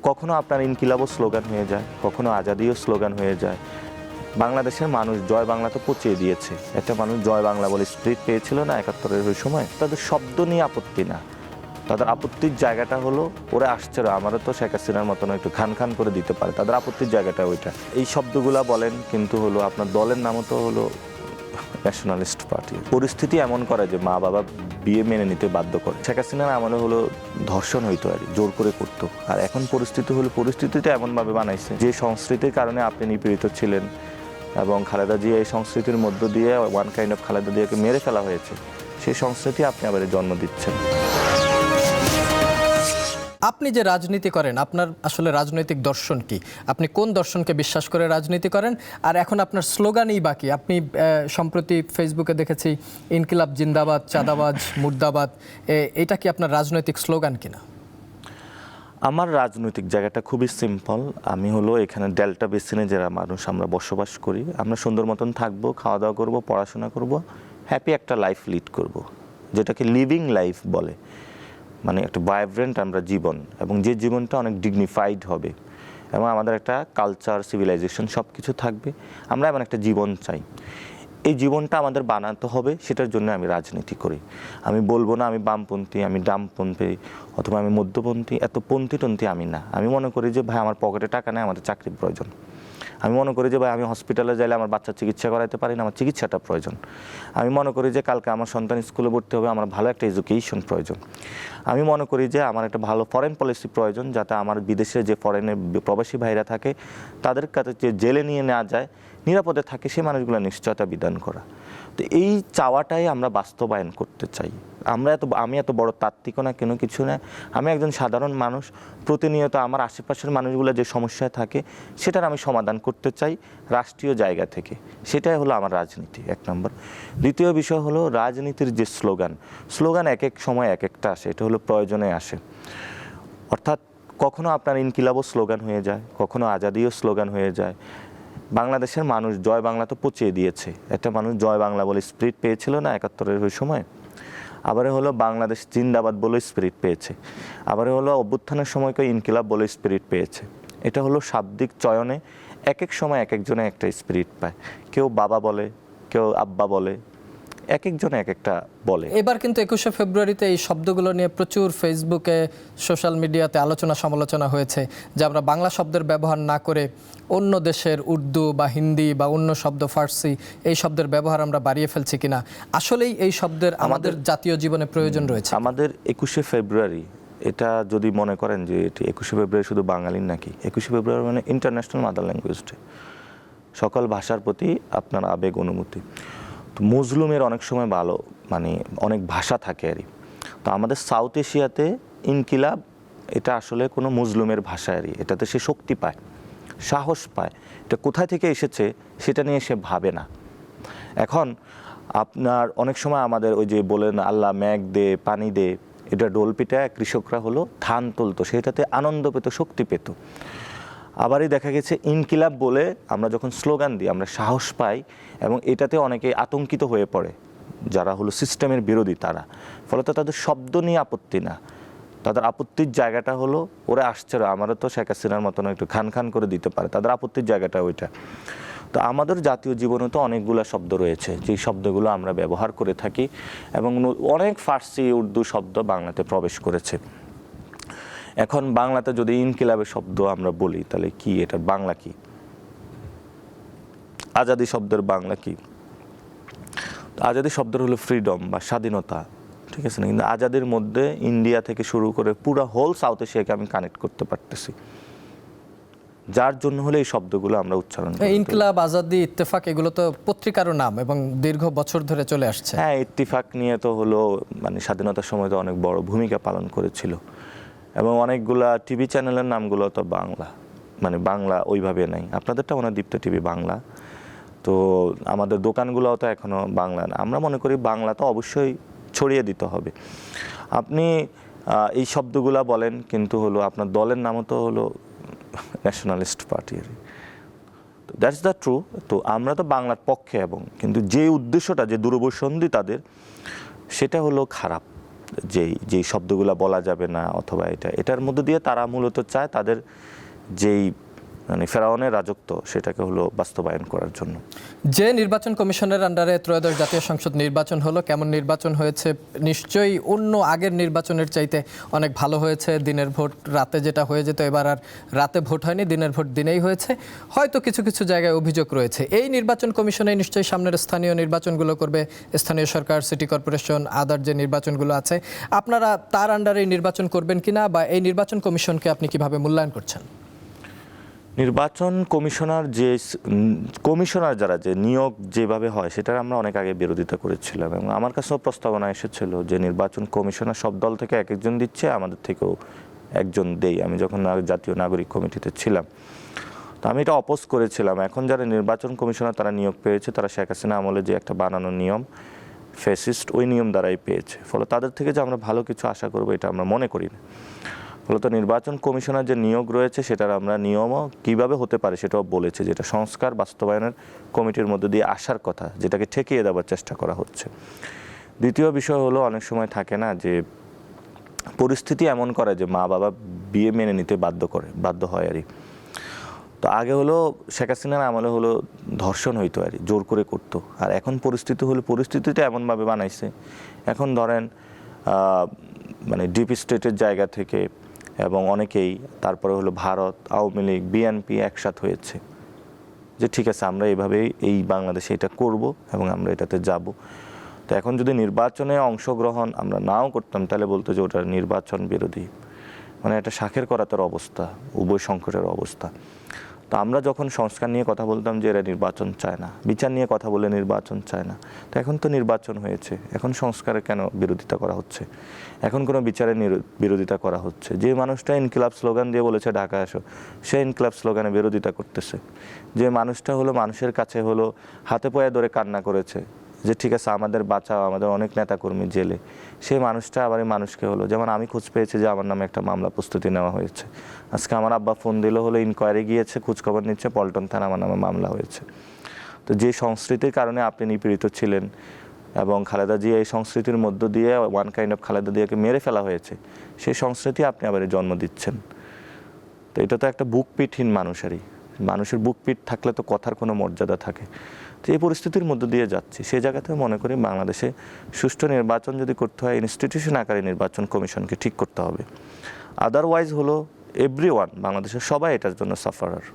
কখনো আপনার ইনকিলাবও স্লোগান হয়ে যায়, কখনো আজাদিও স্লোগান হয়ে যায়। বাংলাদেশের মানুষ জয় বাংলা তো পচিয়ে দিয়েছে। একটা মানুষ জয় বাংলা বলে স্পিরিট পেয়েছিল না ৭১-এর ওই সময়। তাদের শব্দ নিয়ে আপত্তি না, তাদের আপত্তির জায়গাটা হলো ওরা আসছে, আমারও তো শেখ হাসিনার মতন একটু খান খান করে দিতে পারে, তাদের আপত্তির জায়গাটা ওইটা। এই শব্দগুলা বলেন, কিন্তু হলো আপনার দলের নামও তো হলো ন্যাশনালিস্ট পার্টি। পরিস্থিতি এমন করে যে মা বাবা বিয়ে মেনে নিতে বাধ্য করে। শেখ হাসিনার আমলে হলো ধর্ষণ হইতো আর জোর করে করতো, আর এখন পরিস্থিতি হলো পরিস্থিতিটা এমনভাবে বানাইছে যে সংস্কৃতির কারণে আপনি নিপীড়িত ছিলেন, এবং খালেদা জিয়া এই সংস্কৃতির মধ্য দিয়ে ওয়ান কাইন্ড অফ খালেদা জিয়াকে মেরে ফেলা হয়েছে, সেই সংস্কৃতি আপনি আবার জন্ম দিচ্ছেন। আপনি যে রাজনীতি করেন, আপনার আসলে রাজনৈতিক দর্শন কি? আপনি কোন দর্শনকে বিশ্বাস করে রাজনীতি করেন? আর এখন আপনার স্লোগানই বাকি। আপনি সম্প্রতি ফেসবুকে দেখেছি ইনকিলাব জিন্দাবাদ, চাঁদাবাজ মুর্দাবাদ, এটা কি আপনার রাজনৈতিক স্লোগান কিনা? আমার রাজনৈতিক জায়গাটা খুবই সিম্পল। আমি হলো এখানে ডেল্টা বেসিনে যারা মানুষ আমরা বসবাস করি, আমরা সুন্দর মতন থাকবো, খাওয়া দাওয়া করবো, পড়াশোনা করব, হ্যাপি একটা লাইফ লিড করব, যেটাকে লিভিং লাইফ বলে। মানে একটা ভাইব্রেন্ট আমরা জীবন, এবং যে জীবনটা অনেক ডিগনিফাইড হবে, এবং আমাদের একটা কালচার, সিভিলাইজেশন সব কিছু থাকবে। আমরা এমন একটা জীবন চাই। এই জীবনটা আমাদের বানাতে হবে, সেটার জন্য আমি রাজনীতি করি। আমি বলবো না আমি বামপন্থী, আমি ডামপন্থী, অথবা আমি মধ্যপন্থী, এত পন্থী আমি না। আমি মনে করি যে ভাই আমার পকেটে টাকা নেই, আমাদের চাকরির প্রয়োজন। আমি মনে করি যে ভাই আমি হসপিটালে যাইলে আমার বাচ্চার চিকিৎসা করাতে পারি না, আমার চিকিৎসাটা প্রয়োজন। আমি মনে করি যে কালকে আমার সন্তান স্কুলে ভর্তি হবে, আমার ভালো একটা এডুকেশন প্রয়োজন। আমি মনে করি যে আমার একটা ভালো ফরেন পলিসি প্রয়োজন, যাতে আমার বিদেশে যে ফরেনের প্রবাসী ভাইরা থাকে তাদের কাছে যে জেলে নিয়ে নেওয়া যায়, নিরাপদে থাকে, সেই মানুষগুলো নিশ্চয়তা বিধান করা। তো এই চাওয়াটাই আমরা বাস্তবায়ন করতে চাই। আমি এত বড় তাত্ত্বিক না, কেন কিছু না। আমি একজন সাধারণ মানুষ, প্রতিনিয়ত আমার আশেপাশের মানুষগুলো যে সমস্যায় থাকে সেটার আমি সমাধান করতে চাই রাষ্ট্রীয় জায়গা থেকে। সেটাই হলো আমার রাজনীতি, এক নম্বর। দ্বিতীয় বিষয় হলো রাজনীতির যে স্লোগান এক এক সময় এক একটা আসে, এটা হলো প্রয়োজনে আসে। অর্থাৎ কখনো আপনার ইনকিলাবও স্লোগান হয়ে যায়, কখনো আজাদিও স্লোগান হয়ে যায়। বাংলাদেশের মানুষ জয় বাংলা তো পচিয়ে দিয়েছে। একটা মানুষ জয় বাংলা বলে স্পিরিট পেয়েছিল না ৭১-এর ওই সময়। আবার হলো বাংলাদেশ জিন্দাবাদ বলে স্পিরিট পেয়েছে। আবার হলো অভ্যুত্থানের সময়কে ইনকিলাব বলে স্পিরিট পেয়েছে। এটা হলো শাব্দিক চয়নে এক এক সময় এক একজনে একটা স্পিরিট পায়। কেউ বাবা বলে, কেউ আব্বা বলে, এক একজনে এক একটা বলে। এবার কিন্তু ২১শে ফেব্রুয়ারিতে এই শব্দগুলো নিয়ে প্রচুর ফেসবুকে, সোশ্যাল মিডিয়াতে আলোচনা সমালোচনা হয়েছে যে আমরা বাংলা শব্দের ব্যবহার না করে অন্য দেশের উর্দু বা হিন্দি বা অন্য শব্দ, ফার্সি, এই শব্দের ব্যবহার আমরা বাড়িয়ে ফেলছি কিনা। আসলেই এই শব্দের আমাদের জাতীয় জীবনে প্রয়োজন রয়েছে। আমাদের ২১শে ফেব্রুয়ারি, এটা যদি মনে করেন যে এটি ২১শে ফেব্রুয়ারি শুধু বাঙালির নাকি, ২১শে ফেব্রুয়ারি মানে ইন্টারন্যাশনাল মাদার ল্যাঙ্গুয়েজ ডে, সকল ভাষার প্রতি আপনার আবেগ অনুমতি। তো মজলুমের অনেক সময় ভালো মানে অনেক ভাষা থাকে আরই। তো আমাদের সাউথ এশিয়াতে ইনকিলাব এটা আসলে কোনো মজলুমের ভাষা আরই। এটাতে সে শক্তি পায়, সাহস পায়। এটা কোথায় থেকে এসেছে সেটা নিয়ে সে ভাবে না। এখন আপনার অনেক সময় আমাদের ওই যে বলেন আল্লাহ মেঘ দে, পানি দে, এটা ডোল পিটায় কৃষকরা হলো ধান তুলতো, সেটাতে আনন্দ পেত, শক্তি পেত। আবারই দেখা গেছে ইনকিলাব বলে আমরা যখন স্লোগান দিই আমরা সাহস পাই, এবং এটাতে অনেকে আতঙ্কিত হয়ে পড়ে যারা হলো সিস্টেমের বিরোধী তারা। ফলত তাদের শব্দ নিয়ে আপত্তি না, তাদের আপত্তির জায়গাটা হলো ওরা আসছে, আমারও তো শেখ হাসিনার মতন একটু খান খান করে দিতে পারে, তাদের আপত্তির জায়গাটা ওইটা। তো আমাদের জাতীয় জীবনে তো অনেকগুলো শব্দ রয়েছে, যেই শব্দগুলো আমরা ব্যবহার করে থাকি, এবং অনেক ফার্সি, উর্দু শব্দ বাংলাতে প্রবেশ করেছে। এখন বাংলাতে যদি ইনকিলাবের শব্দ আমরা বলি তাহলে কি, এটা বাংলা কি? আজাদি শব্দের বাংলা কি? আজাদি শব্দের হলো ফ্রিডম বা স্বাধীনতা, ঠিক আছে না? কিন্তু আজাদির মধ্যে ইন্ডিয়া থেকে শুরু করে পুরো হোল সাউথ এশিয়াকে আমি কানেক্ট করতে পারতেছি, যার জন্য হলে এই শব্দগুলো আমরা উচ্চারণ করি। ইনকিলাব, আজাদি, ইত্তেফাক এগুলো তো পত্রিকারও নাম এবং দীর্ঘ বছর ধরে চলে আসছে। হ্যাঁ, ইত্তেফাক নিয়ে তো হলো মানে স্বাধীনতার সময় তো অনেক বড় ভূমিকা পালন করেছিল, এবং অনেকগুলা টিভি চ্যানেলের নামগুলো তো বাংলা, মানে বাংলা ওইভাবে নাই। আপনাদেরটা মনে হয় দীপ্ত টিভি বাংলা, তো আমাদের দোকানগুলোও তো এখনও বাংলা না। আমরা মনে করি বাংলা তো অবশ্যই ছড়িয়ে দিতে হবে। আপনি এই শব্দগুলা বলেন, কিন্তু হলো আপনার দলের নামও তো হলো ন্যাশনালিস্ট পার্টি, তো দ্যাটস দ্য ট্রু। তো আমরা তো বাংলার পক্ষে, এবং কিন্তু যে উদ্দেশ্যটা, যে দূরবর্ষন্দী তাদের, সেটা হলো খারাপ। যেই শব্দগুলো বলা যাবে না অথবা এটার মধ্য দিয়ে তারা মূলত চায় তাদের যেই মানে ফেরাউনের রাজত্ব সেটাকে হলো বাস্তবায়ন করার জন্য। যে নির্বাচন কমিশনের আন্ডারে ত্রয়োদশ জাতীয় সংসদ নির্বাচন হলো, কেমন নির্বাচন হয়েছে? নিশ্চয়ই অন্য আগের নির্বাচনের চাইতে অনেক ভালো হয়েছে। দিনের ভোট রাতে যেটা হয়ে যেত, এবার আর রাতে ভোট হয়নি, দিনের ভোট দিনেই হয়েছে। হয়তো কিছু কিছু জায়গায় অভিযোগ রয়েছে। এই নির্বাচন কমিশনে নিশ্চয়ই সামনের স্থানীয় নির্বাচনগুলো করবে, স্থানীয় সরকার, সিটি কর্পোরেশন, আদার যে নির্বাচনগুলো আছে, আপনারা তার আন্ডারে নির্বাচন করবেন কিনা, বা এই নির্বাচন কমিশনকে আপনি কিভাবে মূল্যায়ন করছেন? নির্বাচন কমিশনার যারা যে নিয়োগ যেভাবে হয় সেটার আমরা অনেক আগে বিরোধিতা করেছিলাম, এবং আমার কাছেও প্রস্তাবনা এসেছিল যে নির্বাচন কমিশনার সব দল থেকে এক একজন দিচ্ছে, আমাদের থেকেও একজন দেই। আমি যখন জাতীয় নাগরিক কমিটিতে ছিলাম তো আমি এটা অপোজ করেছিলাম। এখন যারা নির্বাচন কমিশনার তারা নিয়োগ পেয়েছে, তারা শেখ হাসিনা আমলে যে একটা বানানো নিয়ম ফ্যাসিস্ট, ওই নিয়ম দ্বারাই পেয়েছে। ফলে তাদের থেকে যে আমরা ভালো কিছু আশা করবো এটা আমরা মনে করি না। ফলত নির্বাচন কমিশনার যে নিয়োগ রয়েছে সেটার আমরা নিয়মও কীভাবে হতে পারে সেটাও বলেছে, যেটা সংস্কার বাস্তবায়নের কমিটির মধ্যে দিয়ে আসার কথা, যেটাকে ঠেকিয়ে দেওয়ার চেষ্টা করা হচ্ছে। দ্বিতীয় বিষয় হলো, অনেক সময় থাকে না যে পরিস্থিতি এমন করে যে মা বাবা বিয়ে মেনে নিতে বাধ্য হয় আর। তো আগে হলো শেখ হাসিনার আমলে হলো ধর্ষণ হইতো আর, জোর করে করতো। আর এখন পরিস্থিতিটা এমনভাবে বানাইছে, এখন ধরেন মানে ডিপ স্টেটের জায়গা থেকে এবং অনেকেই, তারপরে হলো ভারত, আওয়ামী লীগ, বিএনপি একসাথ হয়েছে যে ঠিক আছে আমরা এইভাবেই এই বাংলাদেশে এটা করব এবং আমরা এটাতে যাব। তো এখন যদি নির্বাচনে অংশগ্রহণ আমরা নাও করতাম তাহলে বলতো যে ওটা নির্বাচন বিরোধী, মানে একটা শাখের করাতের অবস্থা, উভয় সংকটের অবস্থা। তো আমরা যখন সংস্কার নিয়ে কথা বলতাম যে এরা নির্বাচন চায় না, বিচার নিয়ে কথা বলে নির্বাচন চায় না, তো এখন তো নির্বাচন হয়েছে, এখন সংস্কারে কেন বিরোধিতা করা হচ্ছে? এখন কোনো বিচারের বিরোধিতা করা হচ্ছে? যে মানুষটা ইনকিলাব স্লোগান দিয়ে বলেছে ঢাকা আসো, সে ইনকিলাব স্লোগানে বিরোধিতা করতেছে। যে মানুষটা হলো মানুষের কাছে হলো হাতে পায়ে ধরে কান্না করেছে যে ঠিক আছে আমাদের বাঁচাও, আমাদের অনেক নেতাকর্মী জেলে, সেই মানুষটা আবার এই মানুষকে হলো, যেমন আমি খোঁজ পেয়েছি যে আমার নামে একটা মামলা প্রস্তুতি নেওয়া হয়েছে। আজকে আমার আব্বা ফোন দিল, হলো ইনকোয়ারি গিয়েছে, খোঁজখবর নিচ্ছে, পল্টন থানা আমার নামে মামলা হয়েছে। তো যে সংস্কৃতির কারণে আপনি নিপীড়িত ছিলেন এবং খালেদা জিয়া এই সংস্কৃতির মধ্য দিয়ে ওয়ান কাইন্ড অফ খালেদা জিয়াকে মেরে ফেলা হয়েছে, সেই সংস্কৃতি আপনি আবার জন্ম দিচ্ছেন। তো এটা তো একটা বুকপিটহীন মানুষেরই, মানুষের বুকপিট থাকলে তো কথার কোনো মর্যাদা থাকে। তো এই পরিস্থিতির মধ্য দিয়ে যাচ্ছি, সেই জায়গাতে মনে করি বাংলাদেশে সুষ্ঠু নির্বাচন যদি করতে হয় ইনস্টিটিউশন আকারে নির্বাচন কমিশনকে ঠিক করতে হবে। আদারওয়াইজ হলো এভরিওয়ান, বাংলাদেশের সবাই এটার জন্য সাফারার।